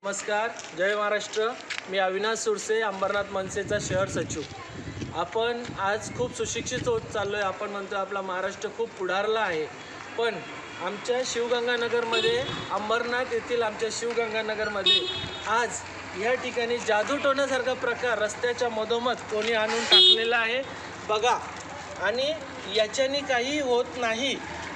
नमस्कार, जय महाराष्ट्र. मी अविनाश सुरसे, अंबरनाथ मनसेचा शहर सचिव. आपण आज खूप सुशिक्षित होत चाललो आहे. आपण म्हणतो आपला महाराष्ट्र खूप पुढारला आहे, पण आमच्या शिवगंगानगरमध्ये, अंबरनाथ येथील आमच्या शिवगंगानगरमध्ये आज या ठिकाणी जादूटोण्यासारखा प्रकार रस्त्याच्या मधोमध कोणी आणून टाकलेला आहे बघा. आणि याच्याने काही होत नाही,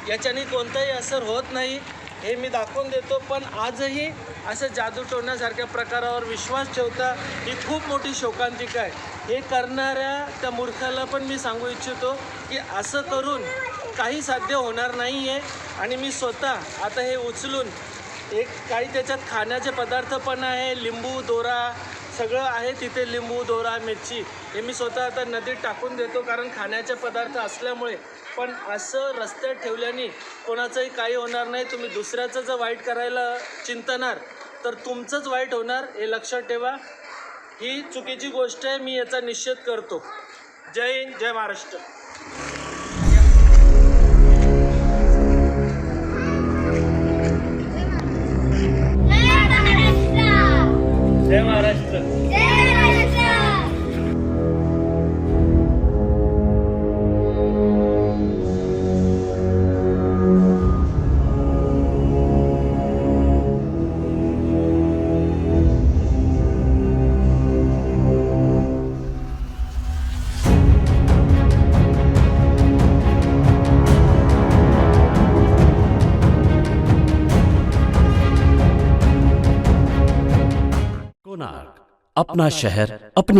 याच्याने कोणताही असर होत नाही हे मी दाखवून देतो. पण आजही असं जादूटोण्यासारख्या प्रकारावर विश्वास ठेवता ही खूप मोठी शोकांतिका आहे. हे करणाऱ्या त्या मूर्खाला पण मी सांगू इच्छितो की असं करून काही साध्य होणार नाही आहे. आणि मी स्वतः आता हे उचलून काही त्याच्यात खाण्याचे पदार्थ पण आहे, लिंबू दोरा सगळं आहे तिथे, लिंबू दोरा मिरची हे मी स्वतः आता नदीत टाकून देतो, कारण खाण्याचे पदार्थ असल्यामुळे. पण असं रस्त्यात ठेवल्याने कोणाचंही काही होणार नाही. तुम्ही दुसऱ्याचं जर वाईट करायला चिंतणार तर तुमचंच वाईट होणार, हे लक्षात ठेवा. ही चुकीची गोष्ट आहे, मी याचा निषेध करतो. जय हिंद, जय महाराष्ट्र. जय महाराष्ट्र. कोणार्क, अपना शहर अपनी